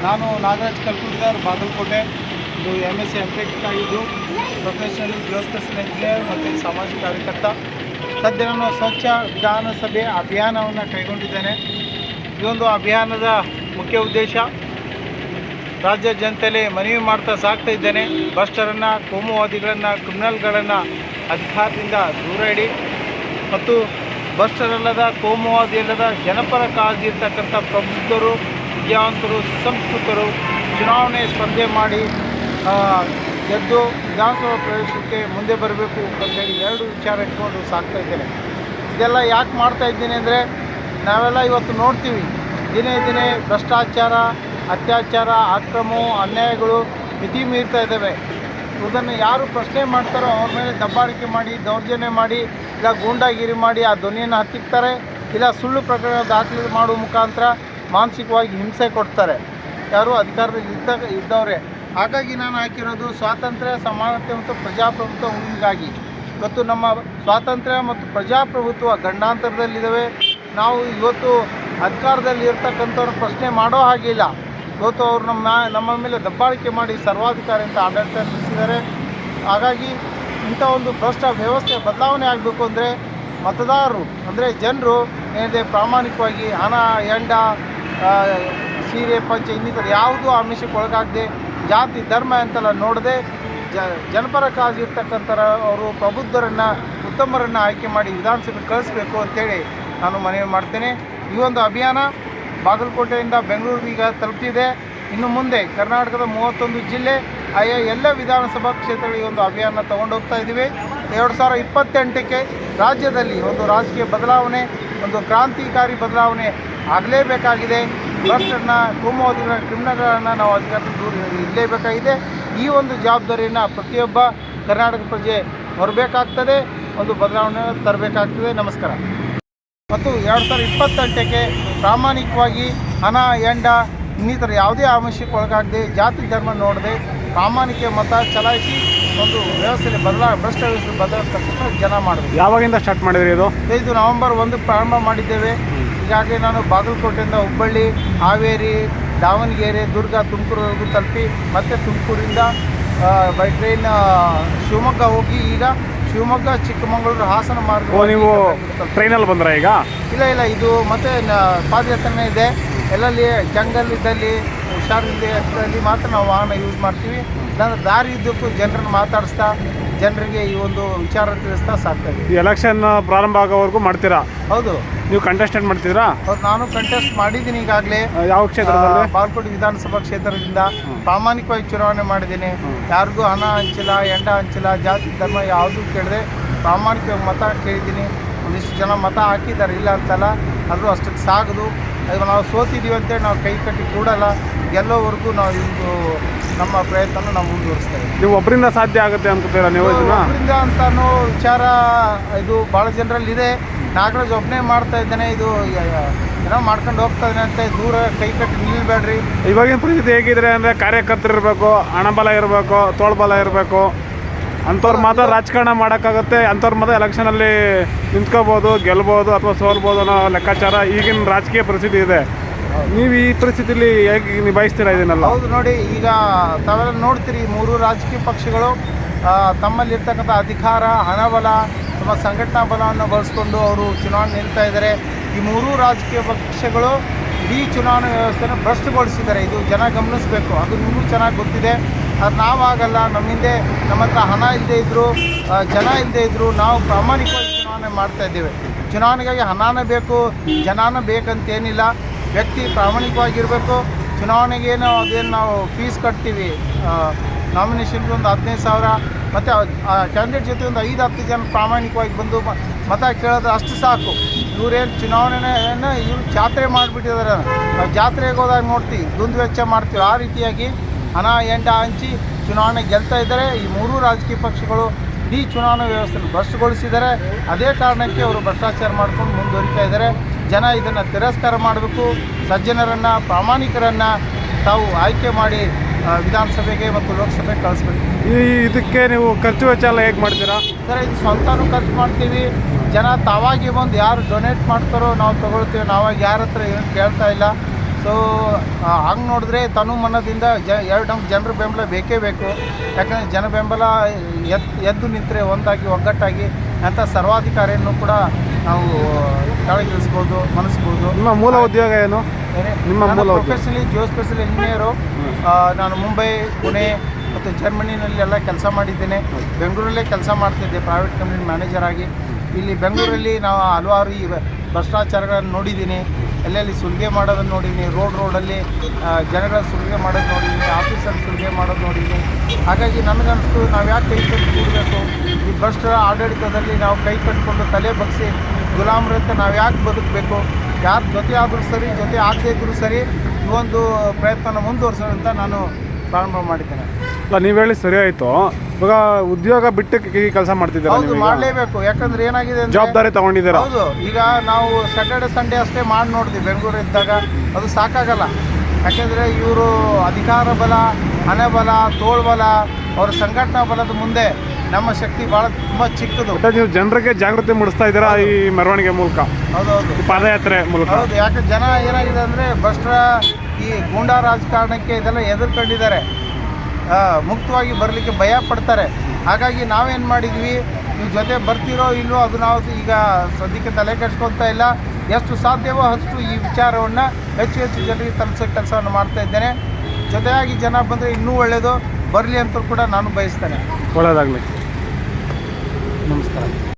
ನಾನು ನಾಗರಾಜ್ ಕಲ್ಕುಂದಾರ್ ಬಾಗಲಕೋಟೆ. ಇದು MSc MTech ಆಗಿದ್ದು ಪ್ರೊಫೆಷನಲ್ ಜಿಯೋಸ್ಪೇಷಿಯಲ್ ಇಂಜಿನಿಯರ್ ಮತ್ತು ಸಾಮಾಜಿಕ ಕಾರ್ಯಕರ್ತ. ಸದ್ಯ ನಾನು ಸ್ವಚ್ಛ ವಿಧಾನಸಭೆ ಅಭಿಯಾನವನ್ನು ಕೈಗೊಂಡಿದ್ದೇನೆ. ಈ ಒಂದು ಅಭಿಯಾನದ ಮುಖ್ಯ ಉದ್ದೇಶ ರಾಜ್ಯ ಜನತೆಯಲ್ಲಿ ಮನವಿ ಮಾಡ್ತಾ ಸಾಗ್ತಾ ಇದ್ದೇನೆ. ಭ್ರಷ್ಟರನ್ನು, ಕೋಮುವಾದಿಗಳನ್ನು, ಕ್ರಿಮಿನಲ್ಗಳನ್ನು ಅಧಿಕಾರದಿಂದ ದೂರ ಇಡಿ ಮತ್ತು ಭ್ರಷ್ಟರಲ್ಲದ, ಕೋಮುವಾದಿಯಲ್ಲದ, ಜನಪರ ಕಾಳಜಿ ಇರ್ತಕ್ಕಂಥ ಪ್ರಬುದ್ಧರು, ವಿದ್ಯಾವಂತರು, ಸುಸಂಸ್ಕೃತರು ಚುನಾವಣೆ ಸ್ಪರ್ಧೆ ಮಾಡಿ ಗೆದ್ದು ವಿಧಾನಸಭಾ ಪ್ರವೇಶಕ್ಕೆ ಮುಂದೆ ಬರಬೇಕು ಅಂತೇಳಿ ಎರಡು ವಿಚಾರ ಇಟ್ಕೊಂಡು ಸಾಗ್ತಾ ಇದ್ದೇನೆ. ಇದೆಲ್ಲ ಯಾಕೆ ಮಾಡ್ತಾ ಇದ್ದೀನಿ ಅಂದರೆ, ನಾವೆಲ್ಲ ಇವತ್ತು ನೋಡ್ತೀವಿ ದಿನೇ ದಿನೇ ಭ್ರಷ್ಟಾಚಾರ, ಅತ್ಯಾಚಾರ, ಅಕ್ರಮವು, ಅನ್ಯಾಯಗಳು ಮಿತಿ ಮೀರ್ತಾ ಇದ್ದಾವೆ. ಇದನ್ನು ಯಾರು ಪ್ರಶ್ನೆ ಮಾಡ್ತಾರೋ ಅವ್ರ ಮೇಲೆ ದಬ್ಬಾಳಿಕೆ ಮಾಡಿ, ದೌರ್ಜನ್ಯ ಮಾಡಿ, ಇಲ್ಲ ಗೂಂಡಾಗಿರಿ ಮಾಡಿ ಆ ಧ್ವನಿಯನ್ನು ಹತ್ತಿಕ್ತಾರೆ, ಇಲ್ಲ ಸುಳ್ಳು ಪ್ರಕರಣ ದಾಖಲೆ ಮಾಡುವ ಮುಖಾಂತರ ಮಾನಸಿಕವಾಗಿ ಹಿಂಸೆ ಕೊಡ್ತಾರೆ ಯಾರು ಅಧಿಕಾರದಲ್ಲಿ ಇದ್ದವರೇ. ಹಾಗಾಗಿ ನಾನು ಹಾಕಿರೋದು ಸ್ವಾತಂತ್ರ್ಯ, ಸಮಾನತೆ ಮತ್ತು ಪ್ರಜಾಪ್ರಭುತ್ವ ಉಳಿವಿಗಾಗಿ. ಇವತ್ತು ನಮ್ಮ ಸ್ವಾತಂತ್ರ್ಯ ಮತ್ತು ಪ್ರಜಾಪ್ರಭುತ್ವ ಗಂಡಾಂತರದಲ್ಲಿದ್ದಾವೆ. ನಾವು ಇವತ್ತು ಅಧಿಕಾರದಲ್ಲಿ ಇರ್ತಕ್ಕಂಥವ್ರು ಪ್ರಶ್ನೆ ಮಾಡೋ ಹಾಗಿಲ್ಲ. ಇವತ್ತು ಅವರು ನಮ್ಮ ಮೇಲೆ ದಬ್ಬಾಳಿಕೆ ಮಾಡಿ ಸರ್ವಾಧಿಕಾರಿ ಅಂತ ಆಡಳಿತ ನಡೆಸಿದ್ದಾರೆ. ಹಾಗಾಗಿ ಇಂಥ ಒಂದು ಭ್ರಷ್ಟ ವ್ಯವಸ್ಥೆ ಬದಲಾವಣೆ ಆಗಬೇಕು ಅಂದರೆ ಮತದಾರರು ಅಂದರೆ ಜನರು ಏನಿದೆ ಪ್ರಾಮಾಣಿಕವಾಗಿ ಹಣ, ಹೆಂಡ, ಸೀರೆ, ಪಂಚೆ ಇನ್ನಿತರ ಯಾವುದೂ ಆಮಿಷಕ್ಕೆ ಒಳಗಾಗದೆ, ಜಾತಿ, ಧರ್ಮ ಅಂತೆಲ್ಲ ನೋಡದೆ ಜನಪರ ಕಾಳಜಿ ಇರ್ತಕ್ಕಂಥರ ಅವರು ಪ್ರಬುದ್ಧರನ್ನು, ಉತ್ತಮರನ್ನು ಆಯ್ಕೆ ಮಾಡಿ ವಿಧಾನಸಭೆಗೆ ಕಳಿಸ್ಬೇಕು ಅಂತೇಳಿ ನಾನು ಮನವಿ ಮಾಡ್ತೇನೆ. ಈ ಒಂದು ಅಭಿಯಾನ ಬಾಗಲಕೋಟೆಯಿಂದ ಬೆಂಗಳೂರಿಗೆ ಈಗ ತಲುಪಿದೆ. ಇನ್ನು ಮುಂದೆ ಕರ್ನಾಟಕದ 31 ಜಿಲ್ಲೆ ಆಯಾ ಎಲ್ಲ ವಿಧಾನಸಭಾ ಕ್ಷೇತ್ರಗಳಿಗೆ ಒಂದು ಅಭಿಯಾನ ತಗೊಂಡು ಹೋಗ್ತಾ ಇದ್ದೀವಿ. 2028ಕ್ಕೆ ರಾಜ್ಯದಲ್ಲಿ ಒಂದು ರಾಜಕೀಯ ಬದಲಾವಣೆ, ಒಂದು ಕ್ರಾಂತಿಕಾರಿ ಬದಲಾವಣೆ ಆಗಲೇಬೇಕಾಗಿದೆ. ಭ್ರಷ್ಟರನ್ನ, ಕೋಮುವಾದಿಗಳ, ಕ್ರಿಮಿನಲ್ಗಳನ್ನು ನಾವು ಅಧಿಕಾರದಿಂದ ದೂರ ಇರಲೇಬೇಕಾಗಿದೆ. ಈ ಒಂದು ಜವಾಬ್ದಾರಿಯನ್ನು ಪ್ರತಿಯೊಬ್ಬ ಕರ್ನಾಟಕ ಪ್ರಜೆ ಹೊರಬೇಕಾಗ್ತದೆ, ಒಂದು ಬದಲಾವಣೆ ತರಬೇಕಾಗ್ತದೆ. ನಮಸ್ಕಾರ. ಮತ್ತು 2028ಕ್ಕೆ ಪ್ರಾಮಾಣಿಕವಾಗಿ ಹಣ, ಹೆಂಡ ಇನ್ನಿತರ ಯಾವುದೇ ಆಮಿಷಕ್ಕೆ ಒಳಗಾಗದೆ, ಜಾತಿ, ಧರ್ಮ ನೋಡದೆ ಪ್ರಾಮಾಣಿಕ ಮತ ಚಲಾಯಿಸಿ ಒಂದು ವ್ಯವಸ್ಥೆಯಲ್ಲಿ ಭ್ರಷ್ಟ ವ್ಯವಸ್ಥೆ ಬದಲಾಯಿಸ್ತಕ್ಕಂಥ ಜನ ಮಾಡಬೇಕು. ಯಾವಾಗಿಂದ ಸ್ಟಾರ್ಟ್ ಮಾಡಿದ್ರಿ ಇದು? ಇದು ನವೆಂಬರ್ 1 ಪ್ರಾರಂಭ ಮಾಡಿದ್ದೇವೆ. ಈಗಾಗಲೇ ನಾನು ಬಾಗಲಕೋಟೆಯಿಂದ ಹುಬ್ಬಳ್ಳಿ, ಹಾವೇರಿ, ದಾವಣಗೆರೆ, ದುರ್ಗ, ತುಮಕೂರುವರೆಗೂ ತಲುಪಿ ಮತ್ತೆ ತುಮಕೂರಿಂದ ಬೈ ಟ್ರೈನ್ ಶಿವಮೊಗ್ಗ ಹೋಗಿ ಈಗ ಶಿವಮೊಗ್ಗ, ಚಿಕ್ಕಮಗಳೂರು, ಹಾಸನ ಮಾರ್ಗ. ನೀವು ಟ್ರೈನಲ್ಲಿ ಬಂದ್ರ ಈಗ? ಇಲ್ಲ, ಇದು ಮತ್ತೆ ಪಾದಯಾತ್ರೆನೇ ಇದೆ. ಎಲ್ಲಲ್ಲಿ ಜಂಗಲ್ ಇದ್ದಲ್ಲಿ, ಹುಷಾರಿದ್ದಲ್ಲಿ ಮಾತ್ರ ನಾವು ವಾಹನ ಯೂಸ್ ಮಾಡ್ತೀವಿ. ಇಲ್ಲಾಂದ್ರೆ ದಾರಿ ಇದ್ದಕ್ಕೂ ಜನರನ್ನು ಮಾತಾಡಿಸ್ತಾ ಜನರಿಗೆ ಈ ಒಂದು ವಿಚಾರ ತಿಳಿಸ್ತಾ ಸಾಕ್ತಾ ಇದ್ದೀವಿ. ಎಲೆಕ್ಷನ್ ಪ್ರಾರಂಭ ಆಗೋವರೆಗೂ ಮಾಡ್ತೀರಾ? ಹೌದು. ನೀವು ಕಂಟೆಸ್ಟೆಂಟ್ ಮಾಡ್ತೀರಾ? ಹೌದು, ನಾನು ಕಂಟೆಸ್ಟ್ ಮಾಡಿದ್ದೀನಿ ಈಗಾಗಲೇ. ಯಾವ ಕ್ಷೇತ್ರದಲ್ಲಿ? ಬಾಗಲಕೋಟೆ ವಿಧಾನಸಭಾ ಕ್ಷೇತ್ರದಿಂದ ಪ್ರಾಮಾಣಿಕವಾಗಿ ಚುನಾವಣೆ ಮಾಡಿದ್ದೀನಿ. ಯಾರಿಗೂ ಹಣ ಹಂಚಿಲ್ಲ, ಹೆಂಡ ಹಂಚಿಲ್ಲ, ಜಾತಿ, ಧರ್ಮ ಯಾವುದೂ ಕೇಳಿದೆ ಪ್ರಾಮಾಣಿಕವಾಗಿ ಮತ ಕೇಳಿದ್ದೀನಿ. ಒಂದಿಷ್ಟು ಜನ ಮತ ಹಾಕಿದ್ದಾರೆ, ಇಲ್ಲ ಅಂತಲ್ಲ, ಆದರೂ ಅಷ್ಟಕ್ಕೆ ಸಾಗದು. ಅದು ನಾವು ಸೋತಿದ್ದೀವಿ ಅಂತೇಳಿ ನಾವು ಕೈ ಕಟ್ಟಿ ಕೂಡಲ್ಲ. ಗೆಲ್ಲೋವರೆಗೂ ನಾವು ಇದು ನಮ್ಮ ಪ್ರಯತ್ನ ನಾವು ಮುಂದುವರಿಸ್ತೇವೆ. ನೀವು ಒಬ್ಬರಿಂದ ಸಾಧ್ಯ ಆಗುತ್ತೆ ಅನ್ಕೋತೀರಾ ನೀವು? ಒಬ್ಬರಿಂದ ಅಂತನೋ ವಿಚಾರ ಇದು ಭಾಳ ಜನರಲ್ಲಿದೆ. ನಾಗರಾಜ್ ಒಬ್ಬನೇ ಮಾಡ್ತಾ ಇದ್ದೇನೆ, ಇದು ಏನೋ ಮಾಡ್ಕೊಂಡು ಹೋಗ್ತಾ ಇದ್ದೇನೆ ಅಂತ ದೂರ ಕೈ ಕಟ್ಟಿ ನಿಲ್ಲಬೇಡ್ರಿ. ಇವಾಗಿನ ಪರಿಸ್ಥಿತಿ ಹೇಗಿದ್ರೆ ಅಂದರೆ ಕಾರ್ಯಕರ್ತರು ಇರಬೇಕು, ಹಣಬಲ ಇರಬೇಕು, ತೋಳ್ಬಲ ಇರಬೇಕು. ಅಂಥವ್ರು ಮಾತ್ರ ರಾಜಕಾರಣ ಮಾಡೋಕ್ಕಾಗುತ್ತೆ. ಅಂಥವ್ರು ಮಾತ್ರ ಎಲೆಕ್ಷನಲ್ಲಿ ನಿಂತ್ಕೋಬೋದು, ಗೆಲ್ಬೋದು ಅಥವಾ ಸೋಲ್ಬೋದು ಅನ್ನೋ ಲೆಕ್ಕಾಚಾರ ಈಗಿನ ರಾಜಕೀಯ ಪರಿಸ್ಥಿತಿ ಇದೆ. ನೀವು ಈ ಪರಿಸ್ಥಿತಿಯಲ್ಲಿ ಹೇಗೆ ನಿಭಾಯಿಸ್ತೀರಾ ಇದನ್ನೆಲ್ಲ? ಹೌದು, ನೋಡಿ, ಈಗ ತಾವೆಲ್ಲ ನೋಡ್ತೀರಿ, 3 ರಾಜಕೀಯ ಪಕ್ಷಗಳು ತಮ್ಮಲ್ಲಿರ್ತಕ್ಕಂಥ ಅಧಿಕಾರ, ಹಣಬಲ, ತಮ್ಮ ಸಂಘಟನಾ ಬಲವನ್ನು ಬಳಸ್ಕೊಂಡು ಅವರು ಚುನಾವಣೆ ನಿಲ್ತಾ ಇದ್ದಾರೆ. ಈ 3 ರಾಜಕೀಯ ಪಕ್ಷಗಳು ಇಡೀ ಚುನಾವಣಾ ವ್ಯವಸ್ಥೆನ ಭ್ರಷ್ಟಗೊಳಿಸಿದ್ದಾರೆ. ಇದು ಜನ ಗಮನಿಸಬೇಕು. ಅದು ನಿಮಗೂ ಚೆನ್ನಾಗಿ ಗೊತ್ತಿದೆ. ಅದು ನಾವಾಗಲ್ಲ, ನಮ್ಮಿಂದೆ ನಮ್ಮ ಹತ್ರ ಹಣ ಇಲ್ಲದೆ ಇದ್ದರೂ, ಜನ ಇಲ್ಲದೆ ಇದ್ದರೂ ನಾವು ಪ್ರಾಮಾಣಿಕವಾಗಿ ಚುನಾವಣೆ ಮಾಡ್ತಾ ಇದ್ದೇವೆ. ಚುನಾವಣೆಗಾಗಿ ಹಣನ ಬೇಕು, ಜನನ ಬೇಕಂತೇನಿಲ್ಲ. ವ್ಯಕ್ತಿ ಪ್ರಾಮಾಣಿಕವಾಗಿರಬೇಕು. ಚುನಾವಣೆಗೇನು ಅದೇನು ನಾವು ಫೀಸ್ ಕಟ್ತೀವಿ, ನಾಮಿನೇಷನ್ಗೆ ಒಂದು 15,000 ಮತ್ತು ಕ್ಯಾಂಡಿಡೇಟ್ ಜೊತೆ ಒಂದು 5-10 ಜನ ಪ್ರಾಮಾಣಿಕವಾಗಿ ಬಂದು ಮತ ಕೇಳೋದು ಅಷ್ಟು ಸಾಕು. ಇವರೇನು ಚುನಾವಣೆಯನ್ನು ಇವರು ಜಾತ್ರೆ ಮಾಡಿಬಿಟ್ಟಿದ್ದಾರೆ. ನಾವು ಜಾತ್ರೆಗೆ ಹೋದಾಗ ನೋಡ್ತೀವಿ, ದುಂದು ವೆಚ್ಚ ಮಾಡ್ತೀವಿ. ಆ ರೀತಿಯಾಗಿ ಹಣ, ಹೆಂಡ ಹಂಚಿ ಚುನಾವಣೆ ಗೆಲ್ತಾ ಇದ್ದಾರೆ. ಈ 3 ರಾಜಕೀಯ ಪಕ್ಷಗಳು ಇಡೀ ಚುನಾವಣಾ ವ್ಯವಸ್ಥೆಯನ್ನು ಭ್ರಷ್ಟಗೊಳಿಸಿದ್ದಾರೆ. ಅದೇ ಕಾರಣಕ್ಕೆ ಅವರು ಭ್ರಷ್ಟಾಚಾರ ಮಾಡ್ಕೊಂಡು ಮುಂದುವರಿತಾ ಇದ್ದಾರೆ. ಜನ ಇದನ್ನು ತಿರಸ್ಕಾರ ಮಾಡಬೇಕು. ಸಜ್ಜನರನ್ನು, ಪ್ರಾಮಾಣಿಕರನ್ನು ತಾವು ಆಯ್ಕೆ ಮಾಡಿ ವಿಧಾನಸಭೆಗೆ ಮತ್ತು ಲೋಕಸಭೆಗೆ ಕಳಿಸ್ಬೇಕು. ಇದಕ್ಕೆ ನೀವು ಖರ್ಚು ವೆಚ್ಚ ಎಲ್ಲ ಹೇಗೆ ಮಾಡ್ತೀರಾ ಸರ್? ಇದು ಸ್ವಂತನೂ ಖರ್ಚು ಮಾಡ್ತೀವಿ. ಜನ ತಾವಾಗಿ ಬಂದು ಯಾರು ಡೊನೇಟ್ ಮಾಡ್ತಾರೋ ನಾವು ತೊಗೊಳ್ತೀವಿ. ನಾವಾಗಿ ಯಾರ ಹತ್ರ ಏನು ಕೇಳ್ತಾ ಇಲ್ಲ. ಸೊ ಹಂಗೆ ನೋಡಿದ್ರೆ ತನು ಮನದಿಂದ ನಮ್ಮ ಜನರ ಬೆಂಬಲ ಬೇಕೇ ಬೇಕು. ಯಾಕಂದರೆ ಜನ ಬೆಂಬಲ ಎದ್ದು ನಿಂತರೆ ಒಂದಾಗಿ ಒಗ್ಗಟ್ಟಾಗಿ ಅಂಥ ಸರ್ವಾಧಿಕಾರಿಯನ್ನು ಕೂಡ ನಾವು ಕೆಳಗಿಳಿಸ್ಬೋದು, ಮನಸ್ಬೋದು. ನಿಮ್ಮ ಮೂಲ ಉದ್ಯೋಗ ಏನು? ನಿಮ್ಮ ಮೂಲ ಪ್ರೊಫೆಷನಲಿ ಜಿಯೋಸ್ಪೇಷಲ್ ಇಂಜಿನಿಯರು. ನಾನು ಮುಂಬೈ, ಪುಣೆ ಮತ್ತು ಜರ್ಮನಿನಲ್ಲೆಲ್ಲ ಕೆಲಸ ಮಾಡಿದ್ದೇನೆ. ಬೆಂಗಳೂರಲ್ಲೇ ಕೆಲಸ ಮಾಡ್ತಿದ್ದೆ ಪ್ರೈವೇಟ್ ಕಂಪ್ನಿ ಮ್ಯಾನೇಜರ್ ಆಗಿ. ಇಲ್ಲಿ ಬೆಂಗಳೂರಲ್ಲಿ ನಾವು ಹಲವಾರು ಈ ಭ್ರಷ್ಟಾಚಾರಗಳನ್ನು ನೋಡಿದ್ದೀನಿ. ಎಲ್ಲೆಲ್ಲಿ ಸುಲಿಗೆ ಮಾಡೋದನ್ನು ನೋಡಿದ್ದೀನಿ, ರೋಡಲ್ಲಿ ಜನಗಳ ಸುಲಿಗೆ ಮಾಡೋದು ನೋಡಿದ್ದೀನಿ, ಆಫೀಸಲ್ಲಿ ಸುಲಿಗೆ ಮಾಡೋದು ನೋಡಿದ್ದೀನಿ. ಹಾಗಾಗಿ ನನಗನ್ನಿಸ್ತು ನಾವು ಯಾಕೆ ಕೈ ಕಟ್ಟಿ ಕೂಡಬೇಕು, ಈ ಭ್ರಷ್ಟರ ಆಡಳಿತದಲ್ಲಿ ನಾವು ಕೈ ಕಟ್ಟಿಕೊಂಡು ತಲೆ ಬಗ್ಸಿ ಗುಲಾಮರಂತೆ ನಾವು ಯಾಕೆ ಬದುಕಬೇಕು, ಯಾರು ಜೊತೆ ಆದರೂ ಸರಿ, ಜೊತೆ ಆಗದೇ ಇದ್ದರೂ ಸರಿ, ಈ ಒಂದು ಪ್ರಯತ್ನ ಮುಂದುವರ್ಸೋಣ ಅಂತ ನಾನು ಪ್ರಾರಂಭ ಮಾಡಿದ್ದೇನೆ. ನೀವು ಹೇಳಿ ಸರಿ ಆಯಿತು. ಇವಾಗ ಉದ್ಯೋಗ ಬಿಟ್ಟು ಕೆಲಸ ಮಾಡ್ತಿದ್ದೀರಾ? ಹೌದು, ಮಾಡಲೇಬೇಕು. ಯಾಕಂದ್ರೆ ಏನಾಗಿದೆ ಅಂದ್ರೆ ಜವಾಬ್ದಾರಿ ತಗೊಂಡಿದ್ದೀರಾ? ಹೌದು. ಈಗ ನಾವು ಸ್ಯಾಟರ್ಡೆ ಸಂಡೇ ಅಷ್ಟೇ ಮಾಡಿ ನೋಡಿದ್ವಿ ಬೆಂಗಳೂರು ಇದ್ದಾಗ, ಅದು ಸಾಕಾಗಲ್ಲ. ಯಾಕೆಂದರೆ ಇವರು ಅಧಿಕಾರ ಬಲ, ಹಣೆ ಬಲ, ತೋಳ್ಬಲ, ಅವರ ಸಂಘಟನಾ ಬಲದ ಮುಂದೆ ನಮ್ಮ ಶಕ್ತಿ ಭಾಳ ತುಂಬ ಚಿಕ್ಕದು. ನೀವು ಜನರಿಗೆ ಜಾಗೃತಿ ಮೂಡಿಸ್ತಾ ಇದ್ದೀರಾ ಈ ಮೆರವಣಿಗೆ ಮೂಲಕ? ಹೌದೌದು, ಪಾದಯಾತ್ರೆ ಮೂಲಕ. ಹೌದು. ಯಾಕೆ ಜನ ಏನಾಗಿದೆ ಅಂದರೆ ಭ್ರಷ್ಟರ ಈ ಗೂಂಡಾ ರಾಜಕಾರಣಕ್ಕೆ ಇದೆಲ್ಲ ಎದುರ್ಕೊಂಡಿದ್ದಾರೆ, ಮುಕ್ತವಾಗಿ ಬರಲಿಕ್ಕೆ ಭಯ ಪಡ್ತಾರೆ. ಹಾಗಾಗಿ ನಾವೇನು ಮಾಡಿದ್ವಿ, ನೀವು ಜೊತೆ ಬರ್ತಿರೋ ಇಲ್ಲೋ ಅದು ನಾವು ಈಗ ಸದ್ಯಕ್ಕೆ ತಲೆ ಕೆಡ್ಸ್ಕೊತಾ ಇಲ್ಲ. ಎಷ್ಟು ಸಾಧ್ಯವೋ ಅಷ್ಟು ಈ ವಿಚಾರವನ್ನು ಹೆಚ್ಚು ಜನರಿಗೆ ತಲುಪಿಸೋ ಕೆಲಸವನ್ನು ಮಾಡ್ತಾ ಇದ್ದೇನೆ. ಜೊತೆಯಾಗಿ ಜನ ಬಂದರೆ ಇನ್ನೂ ಒಳ್ಳೆಯದು, ಬರಲಿ ಅಂತ ಕೂಡ ನಾನು ಬಯಸ್ತೇನೆ. ಒಳ್ಳೆಯದಾಗಲಿ. ನಮಸ್ಕಾರ.